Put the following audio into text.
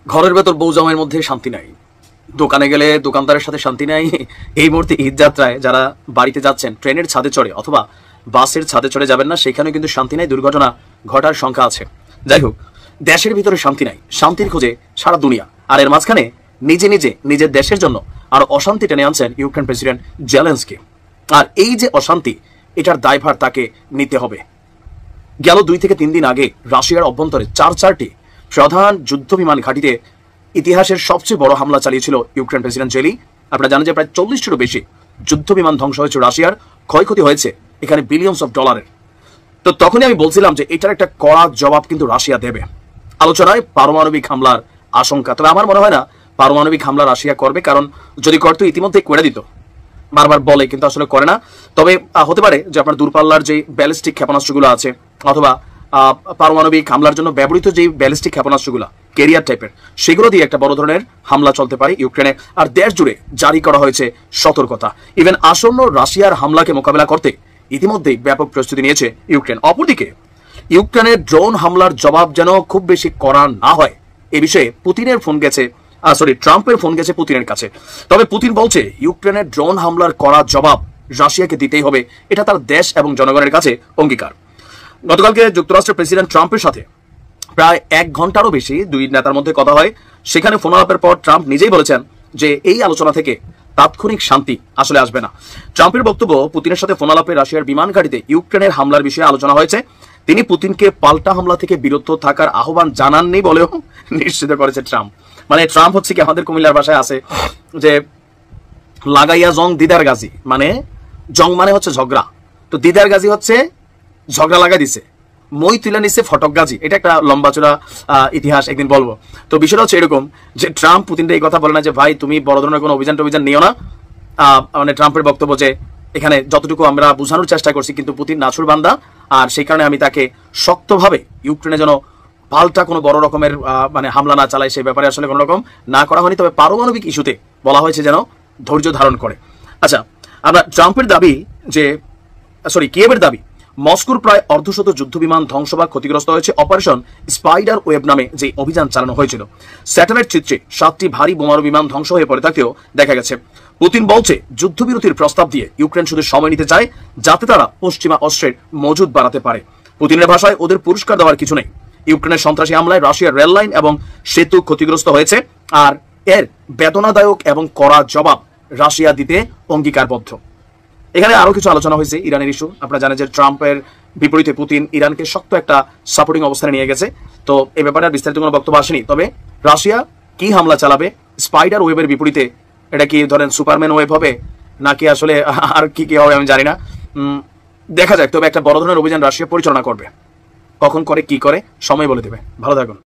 ঘরের ভেতর বউ জামাইয়ের মধ্যে শান্তি নাই, দোকানে গেলে দোকানদারের সাথে শান্তি নাই। এই মুহূর্তে ঈদ যাত্রায় যারা বাড়িতে যাচ্ছেন ট্রেনের ছাদে চড়ে অথবা বাসের ছাদে চড়ে যাবেন না, সেখানেও কিন্তু শান্তি নাই, দুর্ঘটনা ঘটার সংখ্যা আছে। যাই হোক, দেশের ভিতরে শান্তি নাই, শান্তির খোঁজে সারা দুনিয়া, আর এর মাঝখানে নিজে নিজে নিজের দেশের জন্য আরো অশান্তি টেনে আনছেন ইউক্রেন প্রেসিডেন্ট জেলেনস্কি। আর এই যে অশান্তি, এটার দায়ভার তাকে নিতে হবে। গেল 2 থেকে 3 দিন আগে রাশিয়ার অভ্যন্তরে 4টি প্রধান যুদ্ধ বিমান ঘাঁটিতে ইতিহাসের সবচেয়ে বড় হামলা চালিয়েছিল ইউক্রেন প্রেসিডেন্ট জেলি। আপনারা জানেন যে প্রায় 40টিরও বেশি যুদ্ধ বিমান ধ্বংস হয়েছে রাশিয়ার, ক্ষয়ক্ষতি হয়েছে এখানে বিলিয়নস অফ ডলারের। তো তখনই আমি বলছিলাম যে এটার একটা কড়া জবাব কিন্তু রাশিয়া দেবে। আলোচনায় পারমাণবিক হামলার আশঙ্কা, তবে আমার মনে হয় না পারমাণবিক হামলা রাশিয়া করবে, কারণ যদি করতো ইতিমধ্যে করে দিত, বারবার বলে কিন্তু আসলে করে না। তবে হতে পারে যে আপনার দূরপাল্লার যে ব্যালিস্টিক ক্ষেপণাস্ত্রগুলো আছে অথবা পারমাণবিক হামলার জন্য ব্যবহৃত যে ব্যালিস্টিক ক্ষেপণাস্ত্রগুলো ক্যারিয়ার টাইপের, সেগুলো দিয়ে একটা বড় ধরনের হামলা চলতে পারে ইউক্রেনে। আর দেশ জুড়ে জারি করা হয়েছে সতর্কতা। ইভেন আসন্ন রাশিয়ার হামলাকে মোকাবেলা করতে ইতিমধ্যেই ব্যাপক প্রস্তুতি নিয়েছে ইউক্রেন। অপরদিকে ইউক্রেনের ড্রোন হামলার জবাব যেন খুব বেশি করা না হয়, এ বিষয়ে ট্রাম্পের ফোন গেছে পুতিনের কাছে। তবে পুতিন বলছে ইউক্রেনের ড্রোন হামলার কড়া জবাব রাশিয়াকে দিতেই হবে, এটা তার দেশ এবং জনগণের কাছে অঙ্গীকার। গতকালকে যুক্তরাষ্ট্রের প্রেসিডেন্ট ট্রাম্পের সাথে প্রায় 1 ঘন্টারও বেশি 2 নেতার মধ্যে কথা হয়। সেখানে ফোন আলাপের পর ট্রাম্প নিজেই বলেছেন যে এই আলোচনা থেকে তাৎক্ষণিক শান্তি আসলে আসবে না। ট্রাম্পের বক্তব্য, পুতিনের সাথে ফোন আলাপে রাশিয়ার বিমান ঘাঁটিতে ইউক্রেনের হামলার বিষয়ে আলোচনা হয়েছে। তিনি পুতিনকে পাল্টা হামলা থেকে বিরত থাকার আহ্বান জানাননি বলেও নিশ্চিত করেছে ট্রাম্প। মানে ট্রাম্প হচ্ছে কি আমাদের কুমিল্লার ভাষায় আছে যে লাগাইয়া জং দিদার গাজী, মানে জং মানে হচ্ছে ঝগড়া, তো দিদার গাজী হচ্ছে ঝগড়া লাগাই দিছে, মই তুলে নিচ্ছে ফটক গাজী। এটা একটা লম্বা চূড়া ইতিহাস, একদিন বলবো। তো বিষয়টা হচ্ছে এরকম যে ট্রাম্প পুতিনটা এই কথা বলে না যে ভাই তুমি বড় ধরনের কোনো অভিযান নিও না। মানে ট্রাম্পের বক্তব্য যে এখানে যতটুকু আমরা বোঝানোর চেষ্টা করছি, কিন্তু পুতিন নাছুর বান্দা, আর সেই কারণে আমি তাকে শক্তভাবে ইউক্রেনে যেন পাল্টা কোনো বড় রকমের মানে হামলা না চালায়, সেই ব্যাপারে আসলে কোনো রকম না করা হয়নি। তবে পারমাণবিক ইস্যুতে বলা হয়েছে যেন ধৈর্য ধারণ করে। আচ্ছা, আমরা ট্রাম্পের দাবি যে কিয়েভের দাবি মস্কোর প্রায় অর্ধশত যুদ্ধ বিমান ধ্বংস বা ক্ষতিগ্রস্ত হয়েছে অপারেশন স্পাইডার ওয়েব নামে যে অভিযান চালানো হয়েছিল। স্যাটেলাইট চিত্রে 7টি ভারী বোমারু বিমান ধ্বংস হয়ে পড়ে থাকতেও দেখা গেছে। পুতিন বলছে যুদ্ধবিরতির প্রস্তাব দিয়ে ইউক্রেন শুধু সময় নিতে চায় যাতে তারা পশ্চিমা অস্ত্রের মজুদ বাড়াতে পারে। পুতিনের ভাষায় ওদের পুরস্কার দেওয়ার কিছু নেই। ইউক্রেনের সন্ত্রাসী হামলায় রাশিয়ার রেল লাইন এবং সেতু ক্ষতিগ্রস্ত হয়েছে, আর এর বেদনাদায়ক এবং কড়া জবাব রাশিয়া দিতে অঙ্গীকারবদ্ধ। এখানে আরো কিছু আলোচনা হয়েছে ইরানের ইস্যু। আপনারা জানেন যে ট্রাম্পের বিপরীতে পুতিন ইরানকে শক্ত একটা সাপোর্টিং অবস্থানে নিয়ে গেছে। তো এই ব্যাপারে বিস্তারিত কোনো বক্তব্য আসেনি। তবে রাশিয়া কি হামলা চালাবে স্পাইডার ওয়েবের বিপরীতে, এটা কি ধরেন সুপারম্যান ওয়েব হবে নাকি আসলে আর কি কি হবে আমি জানি না, দেখা যাক। তবে একটা বড় ধরনের অভিযান রাশিয়া পরিচালনা করবে, কখন করে কি করে সময় বলে দেবে। ভালো থাকুন।